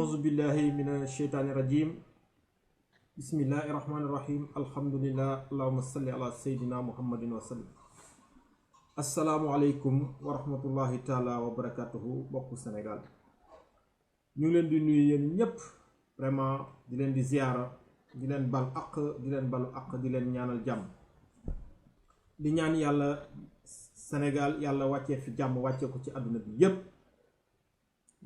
أعوذ بالله من الشيطان الرجيم بسم الله الرحمن الرحيم الحمد لله اللهم صل على سيدنا محمد وسلم السلام عليكم ورحمة الله تعالى وبركاته بokku Sénégal ñu leen di nuyu yeen ñep vraiment di leen di ziara di leen bal ak di leen balu ak di leen ñaanal jamm di ñaan yalla Sénégal yalla wacce fi jamm wacce ko ci aduna bi yépp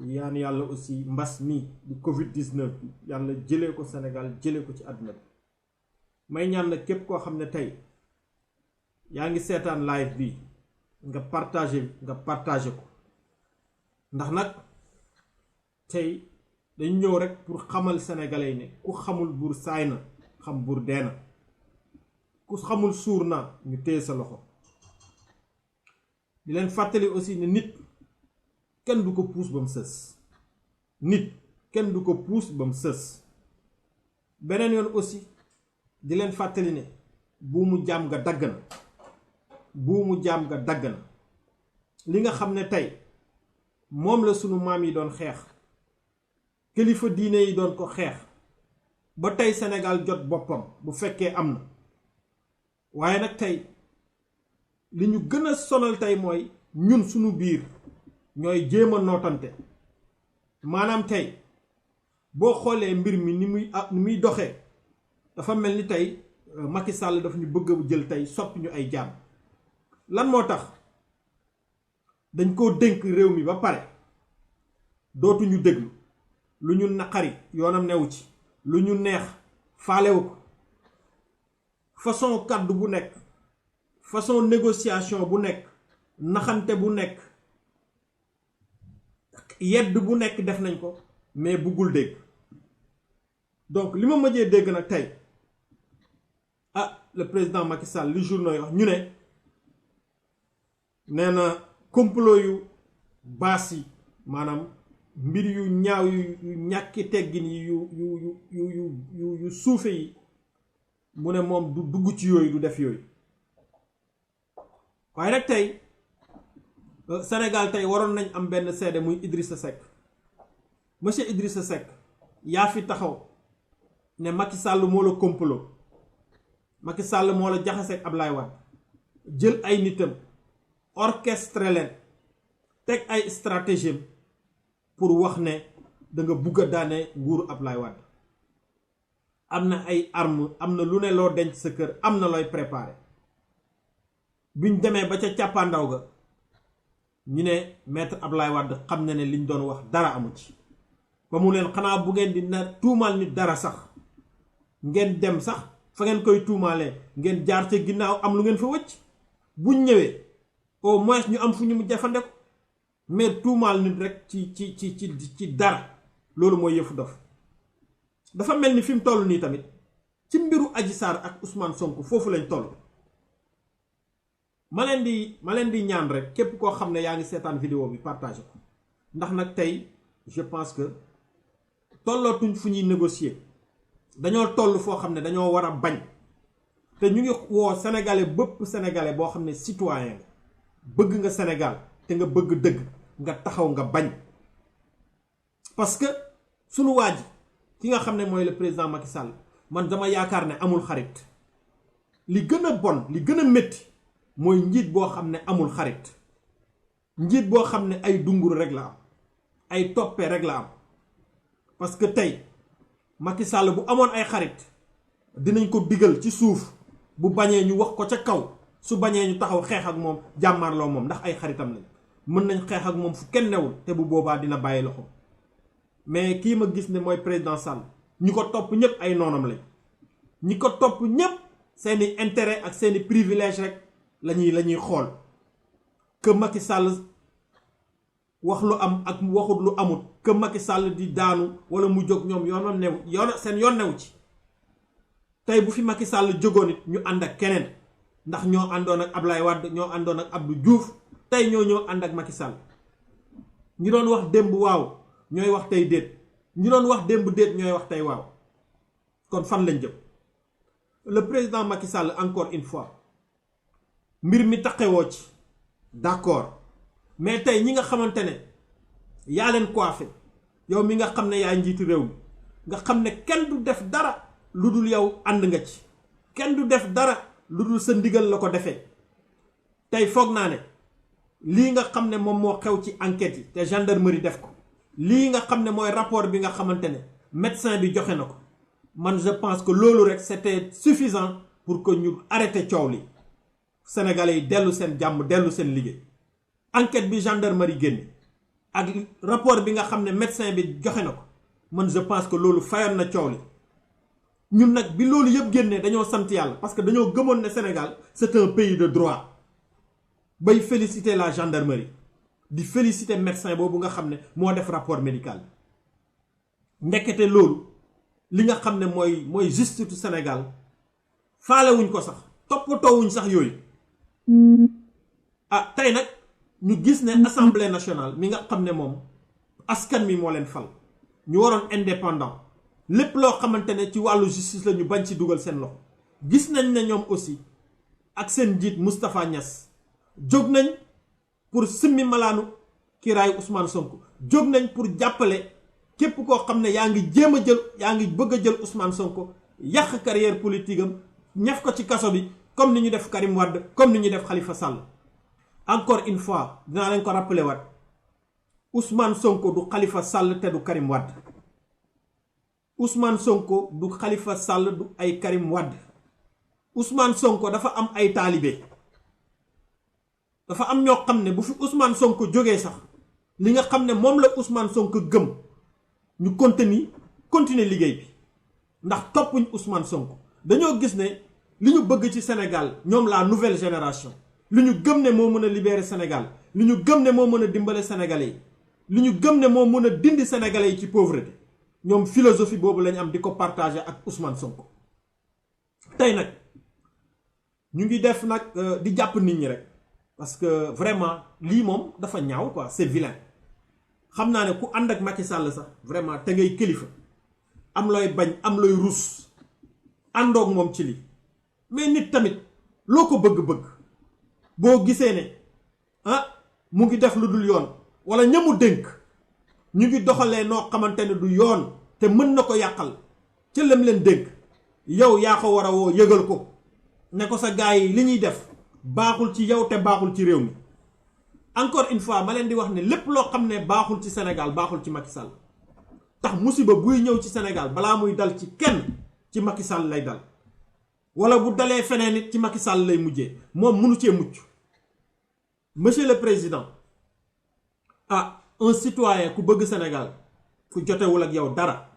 yaan yalla aussi mbass mi di covid-19 yalla jëlé ko Sénégal jëlé ko ci aduna bi may ñaan nak képp ko xamné tay yaangi sétane live bi nga partager ko ndax nak tay dañ ñëw rek pour xamal sénégalais né ku xamul bur sayna xam bur déna ku xamul sourna ñu téy sa loxo di len fatali aussi né nit kenn du ko pousse bam seuss nit kenn du ko pousse bam seuss benen yoon aussi di len fatali ne buumu jam nga dagg na li nga xamne tay mom la sunu maam yi doon xex kilifa diine yi doon ko xex ba tay Sénégal jot bopam bu fekke amna waye nak tay li ñu gëna sonal tay moy ñun sunu biir ñoy jéema notante manam tay bo xolé mbir mi ni muy doxé dafa melni tay Macky Sall dafa ñu bëgg jël tay soppi ñu ay jaam lan motax dañ ko denk réew mi ba paré dootu ñu déglu lu ñu naqari yoonam newu ci lu ñu neex faalewu ko façon kaddu bu nekk façon négociation bu nekk naxante bu nekk yedd bu nekk def nañ ko mais bugul dégg donc lima mëjee dégg nak tay le président Macky Sall li journaux yi wax ñu né néna complot yu basi manam mbir yu ñaaw yu ñàkki teggin yu suufé yi mu né mom du dugg ci yoy du def yoy waaye nag tay Sénégal tay waron nañ am ben cédé muy Idrissa Seck monsieur Idrissa Seck ya fi taxaw né Macky Sall mo la complot Macky Sall mo la jaxassé ak Ablaye Wade jël ay nitam orchestré len tek ay stratégie pour wax né da nga bugg daane nguuru Ablaye Wade amna ay arme amna lu né lo denc sa kër amna loy préparer biñ démé ba ca ciapandaw ga ñu né maître Ablaye Wade xam na né liñ doon wax dara amu ci ba mu leen xana bu ngeen di na tuumal nit dara sax ngeen dem sax fa ngeen koy tuumalé ngeen jaar ci ginnaw am lu ngeen fa wëcc buñ ñëwé au moins ñu am fu ñu mu jafandé ko mais tuumal nit rek ci dara lolu moy yëfu dof dafa melni fim tollu ni tamit ci mbiru Adji Sarr ak Ousmane Sonko fofu lañ tollu ma leen di ñaan rek képp koo xam ne yaa ngi seetaan vidéo bi partager ko ndax nag tey je pense que tollootuñ fu ñuy négocier dañoo toll foo xam ne dañoo war a bañ te ñu ngi woo sénégalais bëpp sénégalais boo xam ne citoyen nga bëgg nga Sénégal te nga bëgg dëgg nga taxaw nga bañ parce que sunu waa ji ki nga xam ne mooy le président Macky Sall man dama yaakaar ne amul xarit li gën a bon li gën a métti moy njit bo xamne amul xarit njit bo xamne ay dunguru rek la am ay topé rek la am parce que tay Macky Sall bu amone ay xarit dinañ ko digal ci souf bu bañé ñu wax ko ca kaw su bañé ñu taxaw xex ak mom jamarlo mom ndax ay xaritam lañ mën nañ xex ak mom fu kenn newul te bu boba dina bayyi loxo mais ki ma gis ne moy président Sall ñiko top ñep ay nonam lañ ñiko top ñep seeni intérêt ak seeni privilège rek lañuy xol que Macky Sall wax lu am ak waxut lu amut que Macky Sall di daanu wala mu jog ñom yoonam new yoon sen yoon new ci tay bu fi Macky Sall jogo nit ñu and ak keneen ndax ño andon ak Ablaye Wade ño andon ak Abdou Diouf tay ño and ak Macky Sall ñi doon wax demb waaw ñoy wax tay deet ñi doon wax demb deet ñoy wax tay waaw kon fan lañ jëm le président Macky Sall encore une fois mbir mi taxewoo ci d'accord mais tay ñi nga xamantene ya len coiffé yow mi nga xam ne yaa njiitu réew mi nga xam ne kenn du def dara lu dul yow ànd nga ci kenn du def dara lu dul sa ndigal la ko defee tey foog naa ne lii nga xam ne moom moo xew ci enquête yi te gendarmerie def ko lii nga xam ne mooy rapport bi nga xamante ne médecin bi joxe na ko man je pense que loolu rek c'était suffisant pour que ñu arrêté coow li sénégalais yi dellu seen jàmm dellu seen liggéey enquête bi gendarmerie génne ak rapport bi nga xam ne médecin bi joxe na ko man je pense que loolu fayoon na coow li ñun nag bi loolu yëpp génnee dañoo sant yàlla parce que dañoo gëmoon ne Sénégal c'est un pays de droit bay féliciter la gendarmerie di féliciter médecin boobu nga xam ne moo def rapport médical ndekete loolu li nga xam ne mooy justice Sénégal faalewuñ ko sax toppatoowuñ sax yooyu ah tey nag ñu gis ne assemblée nationale mi nga xam ne moom askan mi moo leen fal ñu waroon indépendant lépp loo xamante ne ci wàllu justice la ñu bañ ci dugal seen loxo gis nañ ne ñoom aussi ak seen njiit Moustapha Niass jóg nañ pour simmi malaanu kiiraayu Ousmane Sonko jóg nañ pour jàppale képp koo xam ne yaa ngi jéem a jël yaa ngi bëgg a jël Ousmane Sonko yàq carrière politique am ñaf ko ci kaso bi comme ni ñu def Karim Wade comme ni ñu def Khalifa Sall encore une fois dinaa leen ko rappeler waat Ousmane Sonko du Khalifa Sall te du Karim Wade Ousmane Sonko du Khalifa Sall du ay Karim Wade Ousmane Sonko dafa am ay taalibe dafa am ñoo xam ne bu fi Ousmane Sonko jógee sax li nga xam ne moom la Ousmane Sonko gëm ñu continuer liggéey bi ndax toppuñ Ousmane Sonko dañoo gis ne li ñu bëgg ci Sénégal ñoom la nouvelle génération li ñu gëm ne moo mën a libérer Sénégal li ñu gëm ne moo mën a dimbale sénégalais yi li ñu gëm ne moo mën a dindi sénégalais yi ci pauvreté ñoom philosophie boobu lañ am di ko partager ak Ousmane Sonko tey nag ñu ngi def nag di jàpp nit ñi rek parce que vraiment lii moom dafa ñaaw quoi c'est vilain xam naa ne ku ànd ak Macky Sall sax vraiment te ngay kilifa am looy bañ am looy rus àndoog moom ci lii mais nit tamit loo ko bëgg-bëgg boo gisee ne mu ngi def lu dul yoon wala ñamu dénk ñu ngi doxalee noo xamante ne du yoon te mën na ko yàqal ca lem leen dénk yow yaa ko war a woo yëgal ko ne ko sa gars yi li ñuy def baaxul ci yow te baaxul ci réew mi encore une fois ma leen di wax ne lépp loo xam ne baaxul ci Sénégal baaxul ci Macky Sall tax musiba buy ñëw ci Sénégal balaa muy dal ci kenn ci Macky Sall lay dal wala bu dalee feneen nit ci Macky Sall lay mujjee moom mënu cee mucc monsieur le président un citoyen ku bëgg Sénégal ku jotewul ak yow dara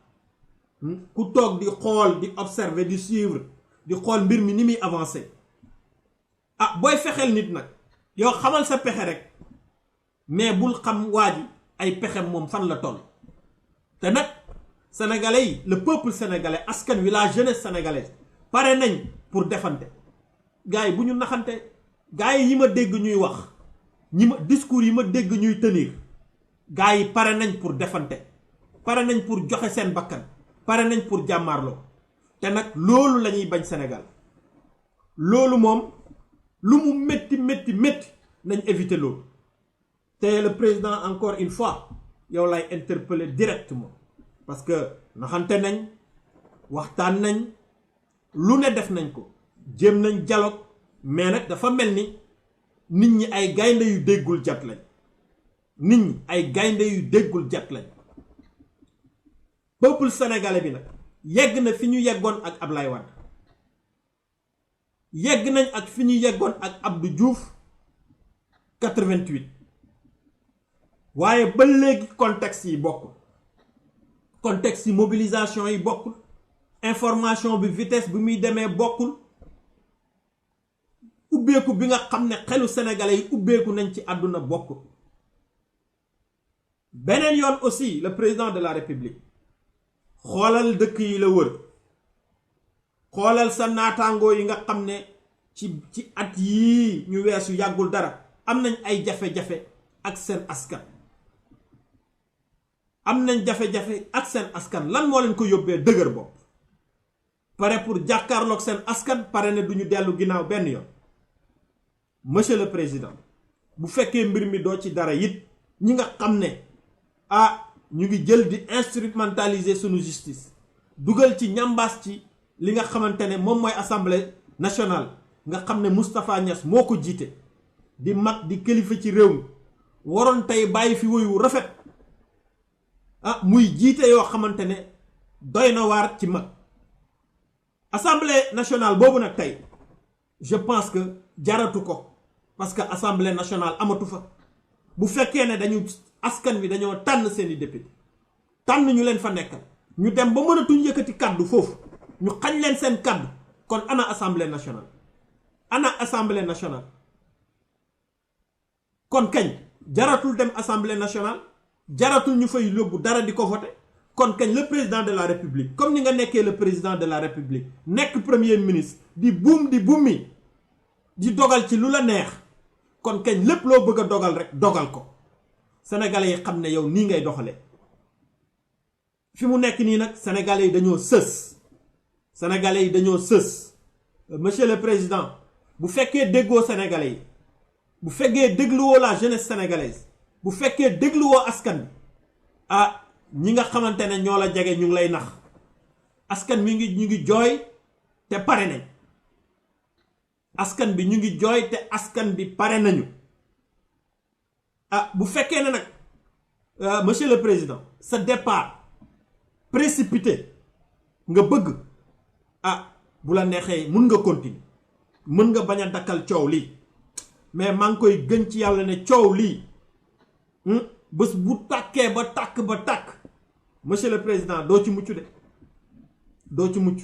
ku toog di xool di observer di suivre di xool mbir mi ni muy avancer booy fexeel nit nag yow xamal sa pexe rek mais bul xam waa ji ay pexem moom fan la toll te nag sénégalais yi le peuple sénégalais askan wi la jeunesse sénégalaise pare nañ pour defante gars yi bu ñu naxante gars yi ma dégg ñuy wax discours yi ma dégg ñuy tenir gars yi pare nañ pour defante pare nañ pour joxe seen bakkan pare nañ pour jàmmaarloo te nag loolu la ñuy bañ Sénégal loolu moom lu mu métti nañ éviter loolu te le président encore une fois yow lay interpeller directement parce que naxante nañ waxtaan nañ lu ne def nañ ko jéem nañ dialogue mais nag dafa mel ni nit ñi ay gaynde yu déggul jat lañ nit ñi ay gaynde yu déggul jat lañ peuple sénégalais bi nag yegg na fi ñu yeggoon ak Ablaye Wade yegg nañ ak fi ñu yeggoon ak Abdou Diouf 88 waaye ba léegi contexte yi bokkul contexte yi mobilisation yi bokkul information bi vitesse bi muy demee bokkul ubbeeku bi nga xam ne xelu sénégalais yi ubbeeku nañ ci àdduna bokkul beneen yoon aussi le président de la république xoolal dëkk yi la wër xoolal sa naataangoo yi nga xam ne ci at yii ñu weesu yàggul dara am nañ ay jafe-jafe ak seen askan am nañ jafe-jafe ak seen askan lan moo leen ko yóbbee dëgër bopp pare pour jàkkaarloog seen askan pare ne duñu dellu ginnaaw benn yoon monsieur le président bu fekkee mbir mi doo ci dara it ñi nga xam ne ñu ngi jël di instrumentaliser sunu justice dugal ci ñambaas ci li nga xamante ne moom mooy assemblée nationale nga xam ne Moustapha Niass moo ko jiite di mag di kilifa ci réew mi waroon tey bàyyi fi woyu rafet muy jiite yoo xamante ne doy na waar ci mag. assemblée nationale boobu nag tey je pense que jaratu ko parce que assemblée nationale amatu fa bu fekkee ne dañu askan wi dañoo tànn seeni député tànn ñu leen fa nekkal ñu dem ba mënatuñ yëkkati kaddu foofu ñu xañ leen seen kaddu kon ana assemblée nationale kon kañ jaratul dem assemblée nationale jaratul ñu fay yóbbu dara di ko voter kon kañ le président de la république comme ni nga nekkee le président de la république nekk premier ministre di buumi di dogal ci lu la neex kon kañ lépp loo bëgg a dogal rek dogal ko sénégalais yi xam ne yow nii ngay doxale fi mu nekk nii nag sénégalais yi dañoo sës monsieur le président bu fekkee déggoo sénégalais yi bu fekkee dégluwoo la jeunesse sénégalaise bu fekkee dégluwoo askan bi ñi nga xamante ne ñoo la jege ñu ngi lay nax askan mi ñu ngi jooy te pare nañ askan bi ñu ngi jooy te askan bi pare nañu bu fekkee ne nag monsieur le président sa départ précipité nga bëgg bu la neexee mun nga continuer mën nga bañ a dakkal coow lii mais maa ngi koy gën ci yàlla ne coow lii bés bu tàkkee ba tàkk monsieur le président doo ci mucc de doo ci mucc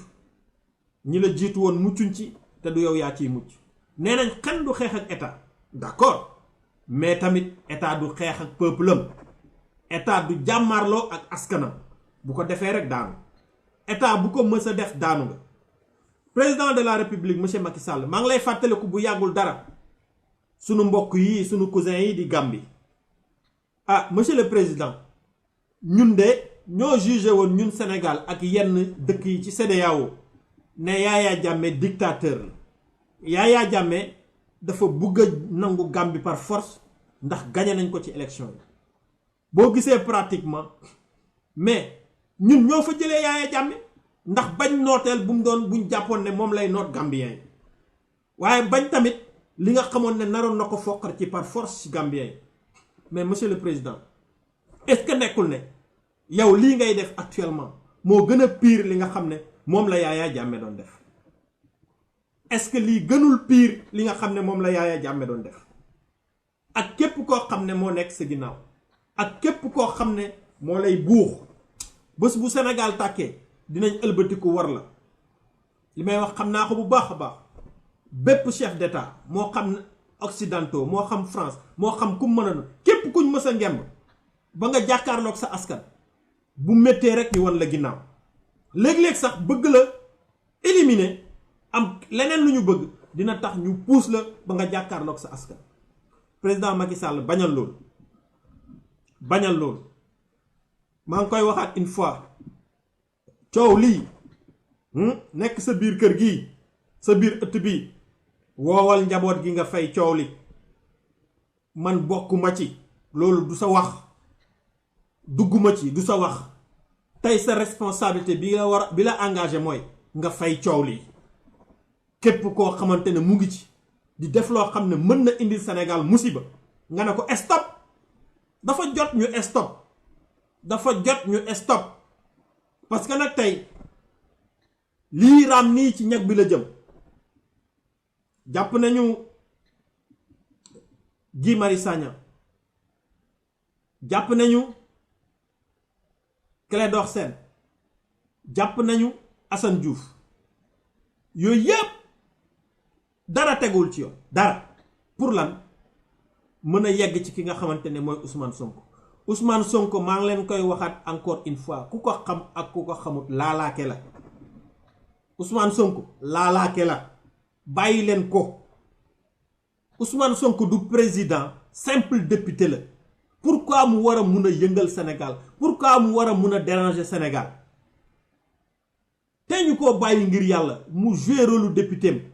ñi la jiitu woon muccuñ ci te du yow yaa ciy mucc nee nañ xen du xeex ak état d'accord mais tamit état du xeex ak peuple am état du jàmmarloo ak askanam bu ko defee rek daanu état bu ko mës a def daanu nga président de la république monsieur Macky Sall maa ngi lay fàttaliku bu yàggul dara sunu mbokk yi sunu cousin yi di Gambie monsieur le président ñun de ñoo jugé woon ñun Sénégal ak yenn dëkk yi ci CEDEAO ne Yaya Jammeh dictateur la Yaya Jammeh dafa bugg a nangu Gambie par force ndax gagné nañ ko ci élection yi boo gisee pratiquement mais ñun ñoo fa jëlee Yaya Jammeh ndax bañ nooteel bu mu doon buñ jàppoon ne moom lay noot Gambien yi waaye bañ tamit li nga xamoon ne naroon na ko foqar ci par force ci Gambien yi mais monsieur le président est-ce que nekkul ne yow lii ngay def actuellement moo gën a pire li nga xam ne moom la Yaya Jammeh doon def est-ce que lii gënul pire li nga xam ne moom la Yaya Jammeh doon def ak képp koo xam ne moo nekk sa ginnaaw ak képp koo xam ne moo lay buux bés bu Sénégal tàkkee dinañ ëlbatiku war la li may wax xam naa ko bu baax a baax bépp chef d'état moo xam occidentaux moo xam France moo xam ku mën a képp kuñ mës a ngemb ba nga jàkkaarloog sa askan bu méttee rek ñu wan la ginnaaw léeg-léeg sax bëgg la éliminer am leneen lu ñu bëgg dina tax ñu puus la ba nga jàkkaarloog sa askan président Macky Sall bañal loolu maa ngi koy waxaat une fois coow lii nekk sa biir kër gii sa biir ëtt bi woowal njaboot gi nga fay coow li man bokkuma ci loolu du sa wax dugguma ci du sa wax tey sa responsabilité bi la engagé mooy nga fay coow li képp koo xamante ne mu ngi ci di def loo xam ne mën na indil Sénégal musiba nga ne ko stop dafa jot ñu stop parce que nag tey lii raam nii ci ñag bi la jëm jàpp nañu Guy Marius Sagna jàpp nañu Clédor Sène jàpp nañu Assane Diouf yooyu yëpp dara tegul ci yoon dara pour lan mën a yegg ci ki nga xamante ne mooy Ousmane Sonko maa ngi leen koy waxaat encore une fois ku ko xam ak ku ko xamut laalaake la Ousmane Sonko laalaake la bàyyi leen ko Ousmane Sonko du président simple député la pourquoi mu war a mun a yëngal Sénégal pourquoi mu war a mun a déranger Sénégal te ñu koo bàyyi ngir yàlla mu jouer rôle député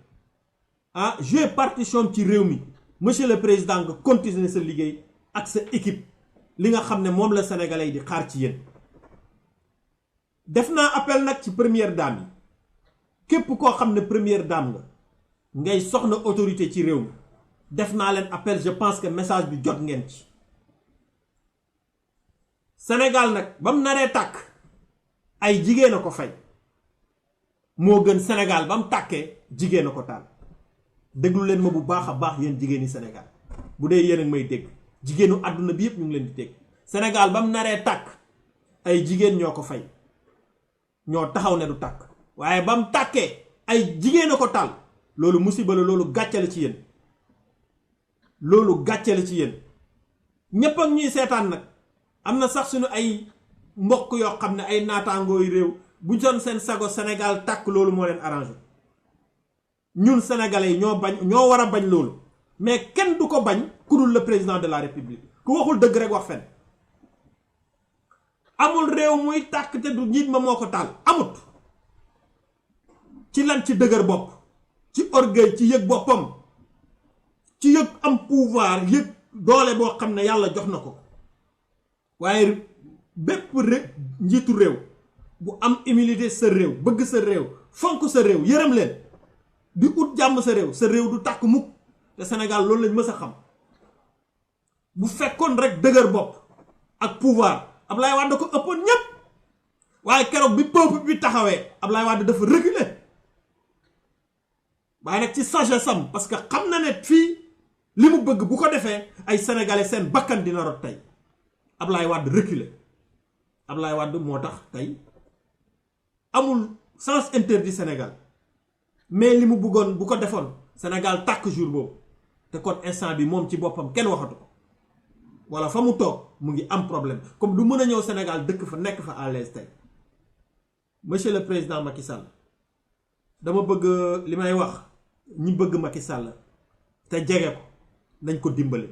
am jouer partition ci réew mi monsieur le président nga continuer sa liggéey ak sa équipe li nga xam ne moom la sénégalais yi di xaar ci yéen. def naa appel nag ci première dame yi képp koo xam ne première dame nga ngay soxna autorité ci réew mi def naa leen appel. je pense que message bi jot ngeen ci. Sénégal nag ba mu naree tàkk ay jigéen a ko fay moo gën Sénégal ba mu tàkkee jigéen a ko taal. déglu leen ma bu baax a baax yéen jigéeni Sénégal bu dee yéen a may dégg jigéenu àdduna bi yëpp ñu ngi leen di dégg. Sénégal ba mu naree tàkk ay jigéen ñoo ko fay ñoo taxaw ne du tàkk waaye ba mu tàkkee ay jigéen a ko taal. loolu musiba la, loolu gàcce la ci yéen, loolu gàcce la ci yéen. ñëpp ak ñuy seetaan nag am na sax suñu ay mbokk yoo xam ne ay naataangooy réew bu doon seen sago Sénégal tàkk loolu moo leen arrangé. ñun sénégalais yi ñoo war a bañ loolu mais kenn du ko bañ ku dul le président de la république. ku waxul dëgg rek wax fen. amul réew muy tàkk te du njiit ma moo ko taal amut. ci lan? ci dëgër bopp, ci orgueil, ci yëg boppam, ci yëg am pouvoir, yëg doole boo xam ne yàlla jox na ko. waaye bépp njiitu réew bu am humilité sa réew, bëgg sa réew, fonk sa réew, yërëm leen, di ut jàmm sa réew du tàkk mukk. te Sénégal loolu lañ mës a xam. bu fekkoon rek dëgër bopp ak pouvoir Ablaye Wade ko ëppoon ñépp. waaye keroog bi peuple bi taxawee Ablaye Wade dafa reculer. waaye nag ci sagesse am parce que xam na ne fii li mu bëgg bu ko defee ay sénégalais seen bakkan dina rot tey. Ablaye Wade reculer. Ablaye Wade moo tax tey amul sens interdit Sénégal mais li mu bëggoon bu ko defoon Sénégal tàkk jour boobu te kon instant bi moom ci boppam kenn waxatu ko wala fa mu toog mu ngi am problème comme du mën a ñëw Sénégal dëkk fa nekk fa à l'aise tey. monsieur le président Macky Sall dama bëgg li may wax ñi bëgg Macky Sall te jege ko nañ ko dimbale.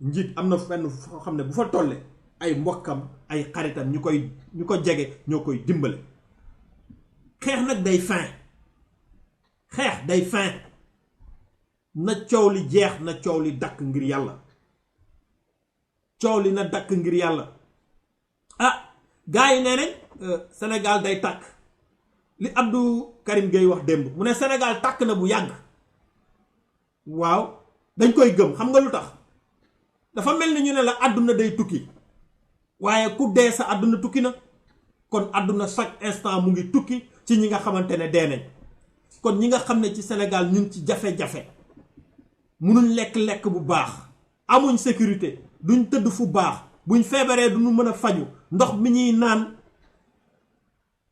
njiit am na fenn foo xam ne bu fa tolle ay mbokkam ay xaritam ñu ko jege ñoo koy dimbale. xeex nag day fin, xeex day fin. na coow li jeex, na coow li dakk ngir yàlla. coow li na dakk ngir yàlla. ah gars yi nee nañ Sénégal day tàkk. li Abdou Karim Gueye wax démb mu ne Sénégal tàkk na bu yàgg. waaw dañ koy gëm. xam nga lu tax? dafa mel ni ñu ne la àdduna day tukki waaye ku dee sa àdduna tukki na. kon àdduna chaque instant mu ngi tukki ci ñi nga xamante ne dee nañ. kon ñi nga xam ne ci Sénégal ñu ngi ci jafe-jafe munuñ lekk-lekk bu baax, amuñ sécurité, duñ tëdd fu baax, buñ feebaree duñu mën a faju, ndox mi ñuy naan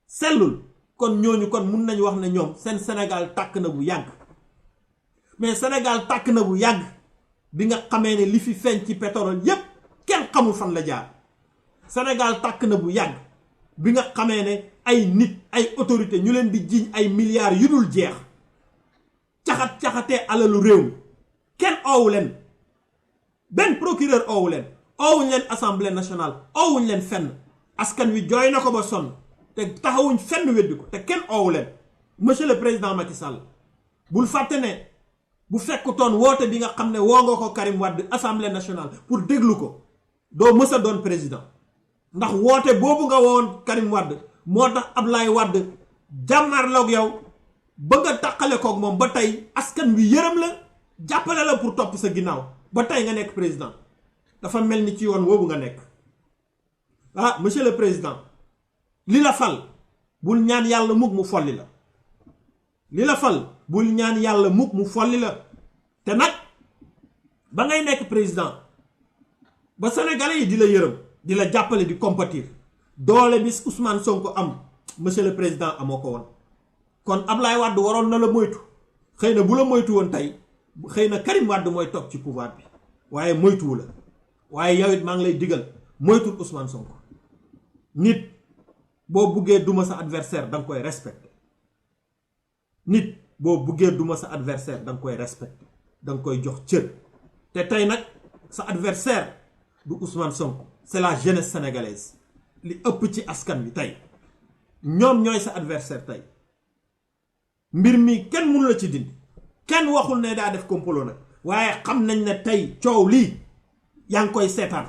sellul. kon ñooñu kon mun nañ wax ne ñoom seen Sénégal tàkk na bu yàgg. mais Sénégal tàkk na bu yàgg bi nga xamee ne li fi feeñ ci pétrole yépp kenn xamul fan la jaar. Sénégal tàkk na bu yàgg bi nga xamee ne ay nit, ay autorité ñu leen di jiiñ ay milliards yu dul jeex, caxatee alalu réew mi. kenn oowu leen, benn procureur oowu leen, oowuñ leen assemblée nationale, oowuñ leen fenn. askan wi jooy na ko ba sonn te taxawuñ fenn weddi ko te kenn oowu leen. monsieur le président Macky Sall bul fàtte ne bu fekkutoon woote bi nga xam ne woo nga ko Karim Wade assemblée nationale pour déglu ko, doo mës a doon président. ndax woote boobu nga woon Karim Wade moo tax Ablaye Wade jàmmarloog yow ba nga tàqale koog moom ba tey askan wi yërëm la, jàppale la pour topp sa ginnaaw ba tey nga nekk président. dafa mel ni ci yoon woowu nga nekk. ah monsieur le président, li la fal bul ñaan yàlla mukk mu folli la. li la fal bul ñaan yàlla mukk mu folli la. te nag ba ngay nekk président ba sénégalais yi di la yërëm, di la jàppale, di compatir, doole bi Ousmane Sonko am monsieur le président amoo ko woon. kon Ablaye Wade waroon na la moytu. xëy na bu la moytu woon tey xëy na Karim Wade mooy toog ci pouvoir bi waaye moytuwu la. waaye yow it maa ngi lay digal moytul Ousmane Sonko. nit boo buggee duma sa adversaire da nga koy respecté. nit boo buggee duma sa adversaire da nga koy respecté, da nga koy jox cër. te tey nag sa adversaire du Ousmane Sonko, c'est la jeunesse sénégalaise. li ëpp ci askan bi tey ñoom ñooy sa adversaire tey. mbir mi kenn mënu la ci dindi, kenn waxul ne daa def complot nag, waaye xam nañ ne tey coow lii yaa ngi koy seetaan.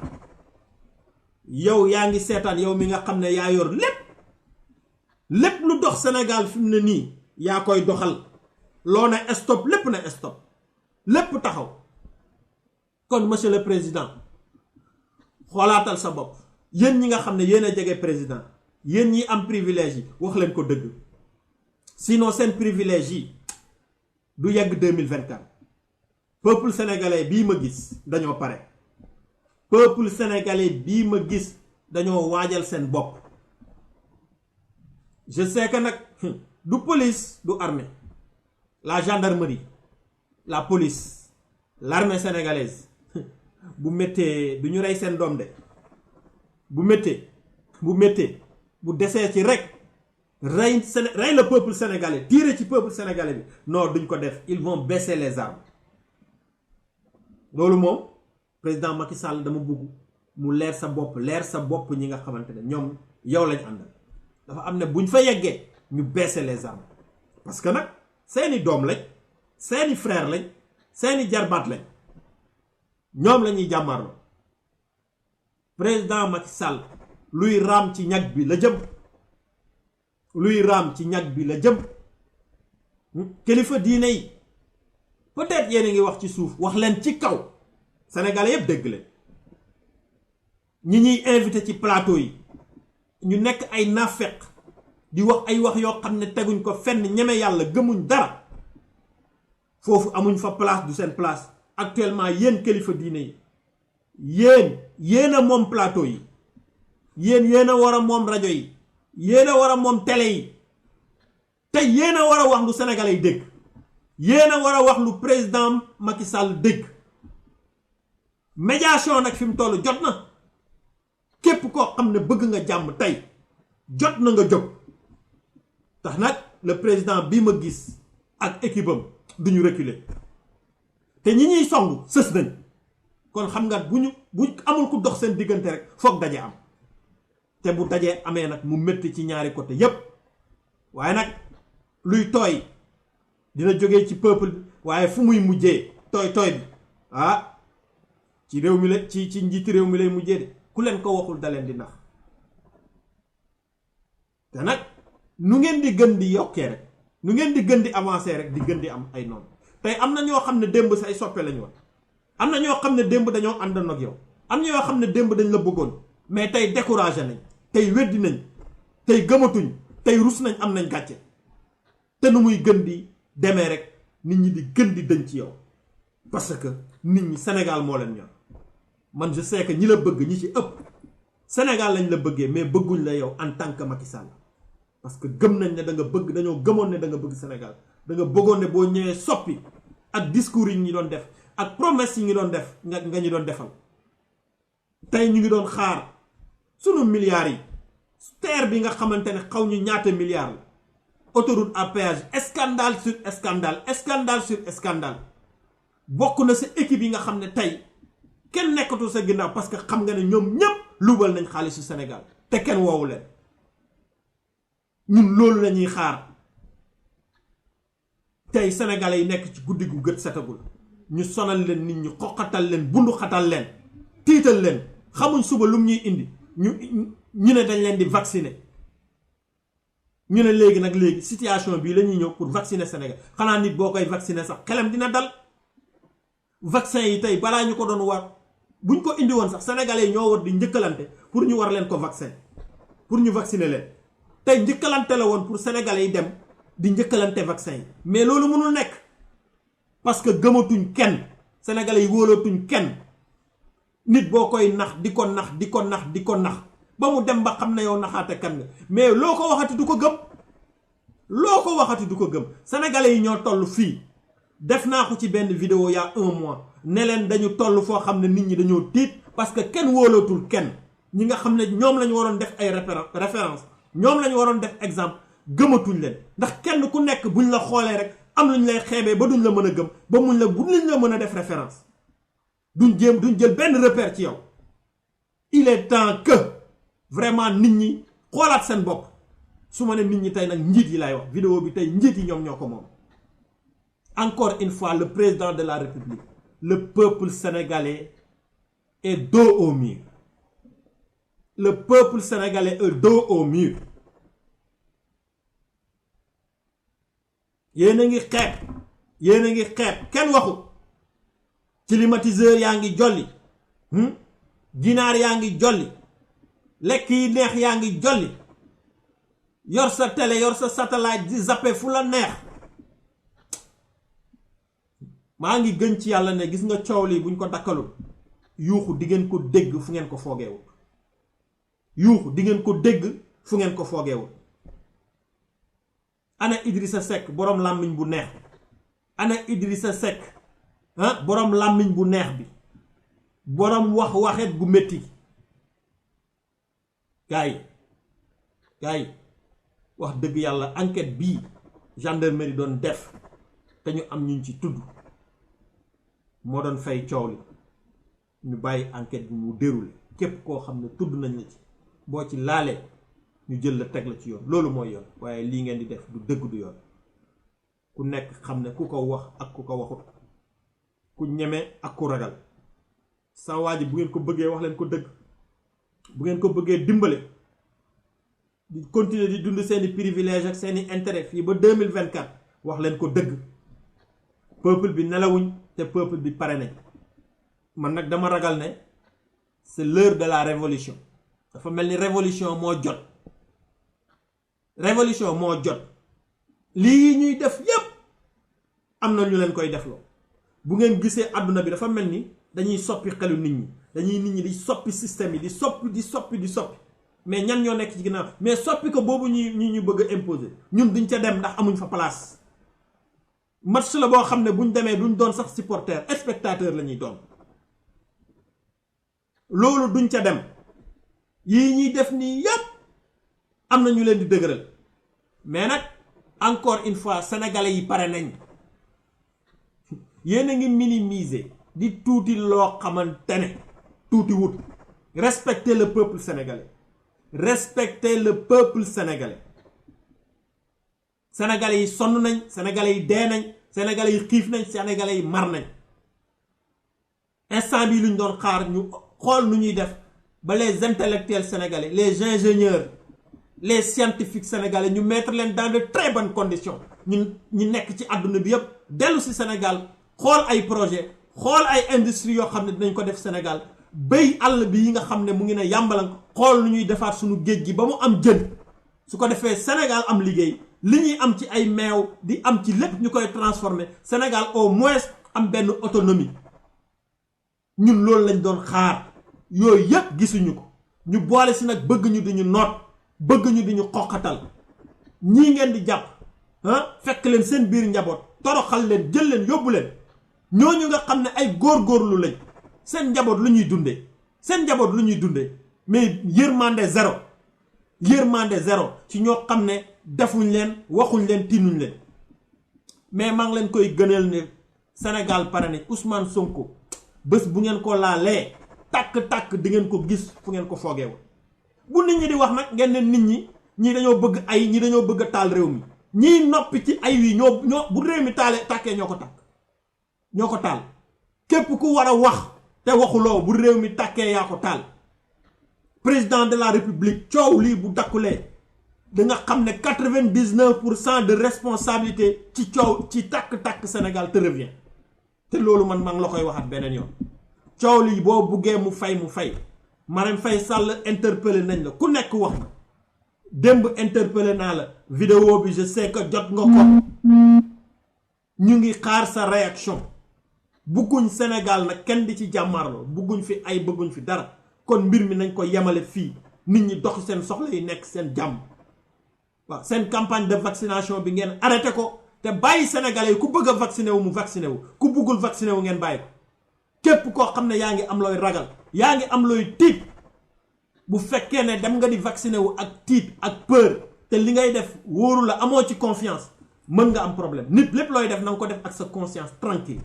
yow yaa ngi seetaan yow mi nga xam ne yaa yor lépp lu dox Sénégal fi mu ne nii yaa koy doxal loo ne stop lépp na stop lépp taxaw kon monsieur le président xoolaatal sa bopp yéen ñi nga xam ne yéen a jege président yéen ñi am privilège yi wax leen ko dëgg sinon seen privilège yi du yegg 2024 peuple sénégalais bii ma gis dañoo pare peuple sénégalais bii ma gis dañoo waajal seen bopp je sais que nag du police du armée la gendarmerie la police l'armée sénégalaise bu méttee du ñu rey seen doom de bu méttee bu desee ci rek rey le peuple sénégalais tirer ci peuple sénégalais bi non duñ ko def ils vont baisser les armes loolu moom président Macky Sall dama bëgg mu leer sa bopp ñi nga xamante ne ñoom yow lañ àndal dafa am ne buñ fa yeggee ñu baisser les armes parce que nag seeni doom lañ seeni frère lañ seeni jarbaat lañ ñoom la ñuy jàmmarloo président Macky Sall luy raam ci ñag bi la jëm kilifa diine yi peut-être yéen a ngi wax ci suuf wax leen ci kaw sénégalais yëpp dégg leen ñi ñuy invité ci plateau yi ñu nekk ay naafeq di wax ay wax yoo xam ne teguñ ko fenn ñeme yàlla gëmuñ dara foofu amuñ fa place du seen place actuellement yéen kilifa diine yi yéen a moom plateau yi yéen a war a moom rajo yi yéen a war a moom télé yi te yéen a war a wax lu sénégalais yi dégg yéen a war a wax lu président Macky Sall dégg médiation nag fi mu toll jot na képp koo xam ne bëgg nga jàmm tey jot na nga jóg tax nag le président bi ma gis ak équipe am duñu reculer te ñi ñuy song sës nañ kon xam nga bu amul ku dox seen diggante rek foog daje am te bu dajee amee nag mu métti ci ñaari côté yépp waaye nag luy tooy dina jógee ci peuple bi waaye fu muy mujjee tooy bi ci réew mi la ci njiiti réew mi lay mujjee de ku leen ko waxul da leen di nax te nag nu ngeen di gën di yokkee rek nu ngeen di gën di avancer rek di gën di am ay noonu tey am na ñoo xam ne démb say soppe lañu woon am na ñoo xam ne démb dañoo àndoon ak yow am na ñoo xam ne démb dañ la bëggoon mais tey découragé nañ tey weddi nañ tey gëmatuñ tey rus nañ am nañ gàcce te nu muy gën di demee rek nit ñi di gën di dëñ ci yow parce que nit ñi Sénégal moo leen ñor man je sais que ñi la bëgg ñi ci ëpp Sénégal lañ la bëggee mais bëgguñ la yow en tant que Macky Sall parce que gëm nañ ne da nga bëgg dañoo gëmoon ne da nga bëgg Sénégal da nga bëggoon ne boo ñëwee soppi ak discours yi ñu doon def ak promesse yi ñu doon def nga ñu doon defal tey ñu ngi doon xaar sunu milliards yi terre bi nga xamante ne xaw ñu ñaata milliards la autoroute à péage scandale sur scandale sur scandale bokk na sa équipe yi nga xam ne tey kenn nekkatu sa ginnaaw parce que xam nga ne ñoom ñëpp luubal nañ xaalisu Sénégal te kenn woowu leen ñun loolu la ñuy xaar tey sénégalais yi nekk ci guddi gu gët setagul ñu sonal leen nit ñi xoqatal leen bundu xatal leen tiital leen xamuñ suba lum ñuy indi ñu ne dañ leen di vacciner ñu ne léegi situation bii la ñuy ñëw pour vacciner Sénégal xanaa nit boo koy vacciner sax xelam dina dal vaccin yi tey balaa ñu ko doon war buñ ko indi woon sax sénégalais yi ñoo war di njëkkalante pour ñu war leen ko pour ñu vacciner leen tey njëkkalante la woon pour sénégalais yi dem di njëkkalante vaccin yi mais loolu mënul nekk parce que gëmatuñ kenn sénégalais yi wóolootuñ kenn nit boo koy nax di ko nax ba mu dem ba xam ne yow naxaate kan nga mais loo ko waxati du ko gëm sénégalais yi ñoo toll fii def naa ko ci benn vidéo y a 1 mois ne leen dañu toll foo xam ne nit ñi dañoo tiit parce que kenn wóolootul kenn ñi nga xam ne ñoom lañu waroon def ay référence ñoom lañu waroon def exemple gëmatuñ leen ndax kenn ku nekk buñ la xoolee rek am luñ lay xeebee ba duñ la mën a gëm ba buñ la mën a def référence duñ jël benn repère ci yow. Il est temps que vraiment nit ñi xoolaat seen bopp su ma ne nit ñi tey nag njiit yi lay wax vidéo bi tey njiit yi ñoom ñoo ko moom. Encore une fois, le président de la République, le peuple sénégalais est dos au mur. le peuple sénégalais est dos au mur. yéen a ngi xeeb kenn waxu climatiseur yaa ngi jolli ginaar yaa ngi jolli lekk yi neex yaa ngi jolli yor sa télé yor sa satellite di zappe fu la neex. maa ngi gën ci yàlla ne gis nga coow lii buñ ko dakkalul yuuxu di ngeen ko dégg fu ngeen ko foogeewul. yuuxu di ngeen ko dégg fu ngeen ko foogeewul. ana Idrissa Seck boroom làmmiñ bu neex ana Idrissa Seck boroom làmmiñ bu neex bi boroom waxet gu métti gaay wax dëgg yàlla enquête bii gendarmerie doon def te ñu am ñuñ ci tudd moo doon fay coow li ñu bàyyi enquête bi mu déroulé képp koo xam ne tudd nañ la ci boo ci laalee ñu jël la teg la ci yoon loolu mooy yoon. waaye lii ngeen di def du dëgg du yoon. ku nekk xam ne ku ko wax ak ku ko waxut, ku ñeme ak ku ragal. sa waa ji bu ngeen ko bëggee wax leen ko dëgg, bu ngeen ko bëggee dimbale di continuer di dund seeni privilège ak seeni intérêt fii ba 2024 wax leen ko dëgg. peuple bi nelawuñ te peuple bi pare nañ. man nag dama ragal ne c'est l'heure de la révolution. dafa mel ni révolution moo jot. révolution moo jot. lii ñuy def yépp am na ñu leen koy defloo. bu ngeen gisee àdduna bi dafa mel ni dañuy soppi xelu nit ñi di soppi système yi di soppi mais ñan ñoo nekk ci ginnaaw mais soppi ko boobu ñu bëgg a imposer ñun duñ ca dem ndax amuñ fa place. match la boo xam ne buñ demee duñ doon sax supporter spectateur la ñuy doon. loolu duñ ca dem. yii ñuy def nii yépp am na ñu leen di dëgëral mais nag encore une fois sénégalais yi pare nañ. yéen a ngi minimiser di tuuti loo xamante ne tuuti wut. Respectez le peuple sénégalais. Respectez le peuple sénégalais. sénégalais yi sonn nañ, sénégalais yi dee nañ, sénégalais yi xiif nañ, sénégalais yi mar nañ. instant bii luñ doon xaar ñu xool nu ñuy def ba les intellectuels sénégalais, les ingénieurs, les scientifiques sénégalais ñu mettre leen dans de très bonnes conditions. ñu nekk ci àdduna bi yépp dellu si Sénégal xool ay projet, xool ay industrie yoo xam ne dinañ ko def Sénégal. béy àll bi yi nga xam ne mu ngi ne yàmbalan xool nu ñuy defaat suñu géej gi ba mu am jën. su ko defee Sénégal am liggéey, li ñuy am ci ay meew di am ci lépp ñu koy transformer. Sénégal au moins am benn autonomie. ñun loolu lañ doon xaar. yooyu yépp gisuñu ko. ñu boole si nag bëgg ñu di ñu noot, bëgg ñu di ñu xoqatal. ñii ngeen di jàpp fekk leen seen biir njaboot toroxal leen, jël leen yóbbu leen. ñooñu nga xam ne ay góorgóorlu lañ. seen njaboot lu ñuy dundee mais yërmande zéro ci ñoo xam ne defuñ leen, waxuñ leen, tiinuñ leen. mais maa ngi leen koy gënal ne Sénégal pare ne Ousmane Sonko bés bu ngeen ko laalee tàkk-tàkk di ngeen ko gis fu ngeen ko foogeewul. bu nit ñi di wax nag ngeen ne nit ñi dañoo bëgg ay, ñi dañoo bëgg a taal réew mi. ñiy noppi ci ay wi ñoo bu réew mi tàkkee ñoo ko taal. képp ku war a wax te waxuloo bu réew mi tàkkee yaa ko taal. président de la république coow lii bu dakkulee da nga xam ne 99% de responsabilité ci coow ci tàkk-tàkk Sénégal te revient. te loolu man maa ngi la koy waxaat beneen yoon. coow lii boo buggee mu fay. Marème Faye Sall interpellé nañ la ku nekk wax na. démb interpellé naa la. vidéo bi je sais que jot nga ko. ñu ngi xaar sa réaction. bugguñ Sénégal nag kenn di ci jàmmarloo, bugguñ fi ay, bëgguñ fi dara. kon mbir mi nañ ko yemale fii. nit ñi dox seen soxla yi nekk seen jàmm. waaw seen campagne de vaccination bi ngeen arrêté ko. te bàyyi sénégalais yi ku bëgg a vacciné wu mu vacciné wu. ku bëggul vacciné wu ngeen bàyyi ko. képp koo xam ne yaa ngi am looy ragal, yaa ngi am looy tiit. bu fekkee ne dem nga di vacciné wu ak tiit ak peur te li ngay def wóoru la, amoo ci confiance, mën nga am problème. nit lépp looy def na nga ko def ak sa conscience tranquille.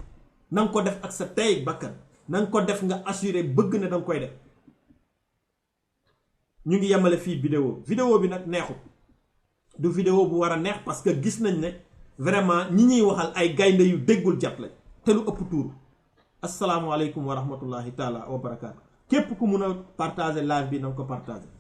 na nga ko def ak sa tey bakkan. na nga ko def nga assuré bëgg ne da nga koy def. ñu ngi yemale fii vidéo bi nag neexut. du vidéo bu war a neex parce que gis nañ ne vraiment ñi ñuy waxal ay gaynde yu déggul jat lañ te lu ëpp tuuru. asalaamualeykum wa rahmatullahi taala wa barakaatu. képp ku mun a partager live bi na nga ko partager